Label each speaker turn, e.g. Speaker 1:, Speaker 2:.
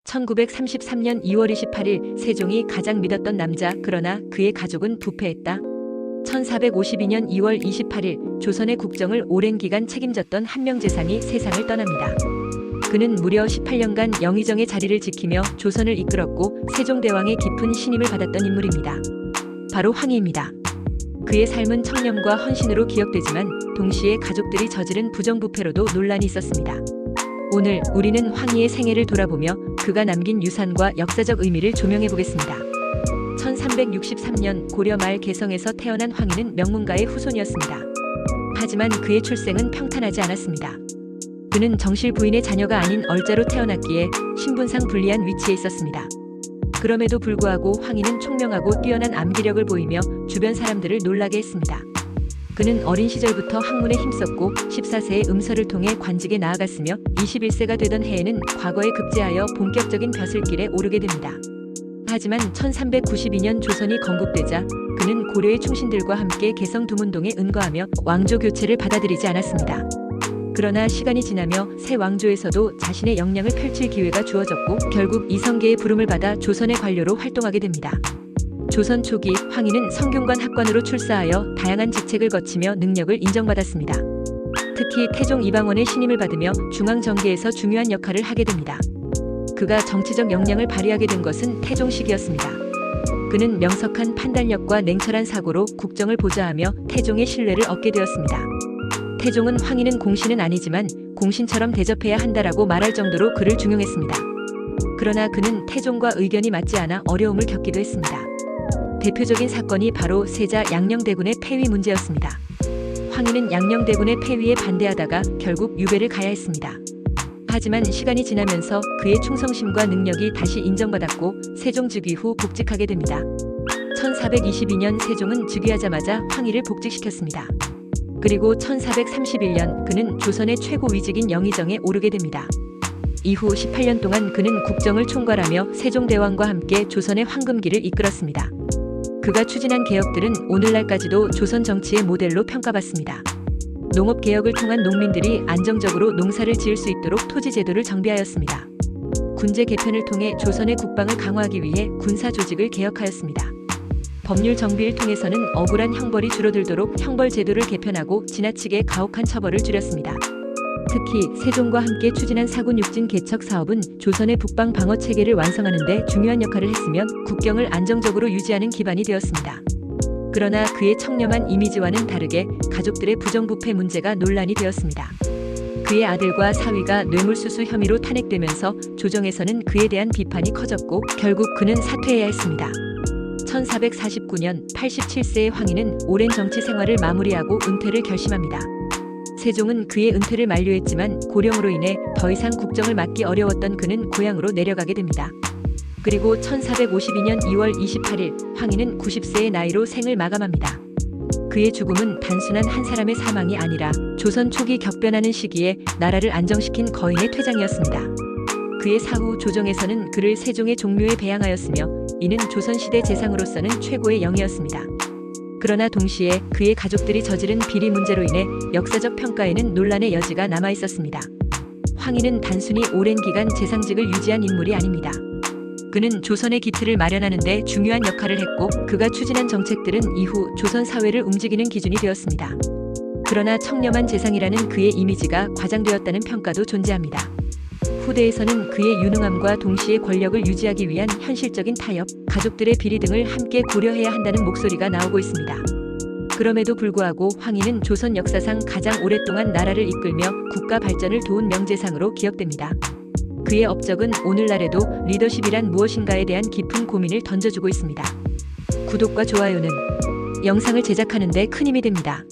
Speaker 1: 1933년 2월 28일 세종이 가장 믿었던 남자, 그러나 그의 가족은 부패했다. 1452년 2월 28일 조선의 국정을 오랜 기간 책임졌던 한명재상이 세상을 떠납니다. 그는 무려 18년간 영의정의 자리를 지키며 조선을 이끌었고 세종대왕의 깊은 신임을 받았던 인물입니다. 바로 황희입니다. 그의 삶은 청렴과 헌신으로 기억되지만 동시에 가족들이 저지른 부정부패로도 논란이 있었습니다. 오늘 우리는 황희의 생애를 돌아보며 그가 남긴 유산과 역사적 의미를 조명해보겠습니다. 1363년 고려 말 개성에서 태어난 황희는 명문가의 후손이었습니다. 하지만 그의 출생은 평탄하지 않았습니다. 그는 정실 부인의 자녀가 아닌 얼자로 태어났기에 신분상 불리한 위치에 있었습니다. 그럼에도 불구하고 황희는 총명하고 뛰어난 암기력을 보이며 주변 사람들을 놀라게 했습니다. 그는 어린 시절부터 학문에 힘썼고 14세에 음서를 통해 관직에 나아갔으며 21세가 되던 해에는 과거에 급제하여 본격적인 벼슬길에 오르게 됩니다. 하지만 1392년 조선이 건국되자 그는 고려의 충신들과 함께 개성 두문동에 은거하며 왕조 교체를 받아들이지 않았습니다. 그러나 시간이 지나며 새 왕조에서도 자신의 역량을 펼칠 기회가 주어졌고 결국 이성계의 부름을 받아 조선의 관료로 활동하게 됩니다. 조선 초기 황희는 성균관 학관으로 출사하여 다양한 직책을 거치며 능력을 인정받았습니다. 특히 태종 이방원의 신임을 받으며 중앙정계에서 중요한 역할을 하게 됩니다. 그가 정치적 역량을 발휘하게 된 것은 태종 시기였습니다. 그는 명석한 판단력과 냉철한 사고로 국정을 보좌하며 태종의 신뢰를 얻게 되었습니다. 태종은 황희는 공신은 아니지만 공신처럼 대접해야 한다라고 말할 정도로 그를 중용했습니다. 그러나 그는 태종과 의견이 맞지 않아 어려움을 겪기도 했습니다. 대표적인 사건이 바로 세자 양녕대군의 폐위 문제였습니다. 황희는 양녕대군의 폐위에 반대하다가 결국 유배를 가야 했습니다. 하지만 시간이 지나면서 그의 충성심과 능력이 다시 인정받았고 세종 즉위 후 복직하게 됩니다. 1422년 세종은 즉위하자마자 황희를 복직시켰습니다. 그리고 1431년 그는 조선의 최고 위직인 영의정에 오르게 됩니다. 이후 18년 동안 그는 국정을 총괄하며 세종대왕과 함께 조선의 황금기를 이끌었습니다. 그가 추진한 개혁들은 오늘날까지도 조선 정치의 모델로 평가받습니다. 농업개혁을 통한 농민들이 안정적으로 농사를 지을 수 있도록 토지 제도를 정비하였습니다. 군제 개편을 통해 조선의 국방을 강화하기 위해 군사 조직을 개혁하였습니다. 법률 정비를 통해서는 억울한 형벌이 줄어들도록 형벌 제도를 개편하고 지나치게 가혹한 처벌을 줄였습니다. 특히 세종과 함께 추진한 사군 육진 개척 사업은 조선의 북방 방어 체계를 완성하는 데 중요한 역할을 했으며 국경을 안정적으로 유지하는 기반이 되었습니다. 그러나 그의 청렴한 이미지와는 다르게 가족들의 부정부패 문제가 논란이 되었습니다. 그의 아들과 사위가 뇌물수수 혐의로 탄핵되면서 조정에서는 그에 대한 비판이 커졌고 결국 그는 사퇴해야 했습니다. 1449년 87세의 황희는 오랜 정치 생활을 마무리하고 은퇴를 결심합니다. 세종은 그의 은퇴를 만료했지만 고령으로 인해 더 이상 국정을 맡기 어려웠던 그는 고향으로 내려가게 됩니다. 그리고 1452년 2월 28일 황희는 90세의 나이로 생을 마감합니다. 그의 죽음은 단순한 한 사람의 사망이 아니라 조선 초기 격변하는 시기에 나라를 안정시킨 거인의 퇴장이었습니다. 그의 사후 조정에서는 그를 세종의 종묘에 배양하였으며 이는 조선시대 재상으로서는 최고의 영예였습니다. 그러나 동시에 그의 가족들이 저지른 비리 문제로 인해 역사적 평가에는 논란의 여지가 남아있었습니다. 황희는 단순히 오랜 기간 재상직을 유지한 인물이 아닙니다. 그는 조선의 기틀을 마련하는 데 중요한 역할을 했고 그가 추진한 정책들은 이후 조선 사회를 움직이는 기준이 되었습니다. 그러나 청렴한 재상이라는 그의 이미지가 과장되었다는 평가도 존재합니다. 후대에서는 그의 유능함과 동시에 권력을 유지하기 위한 현실적인 타협, 가족들의 비리 등을 함께 고려해야 한다는 목소리가 나오고 있습니다. 그럼에도 불구하고 황희는 조선 역사상 가장 오랫동안 나라를 이끌며 국가 발전을 도운 명재상으로 기억됩니다. 그의 업적은 오늘날에도 리더십이란 무엇인가에 대한 깊은 고민을 던져주고 있습니다. 구독과 좋아요는 영상을 제작하는 데 큰 힘이 됩니다.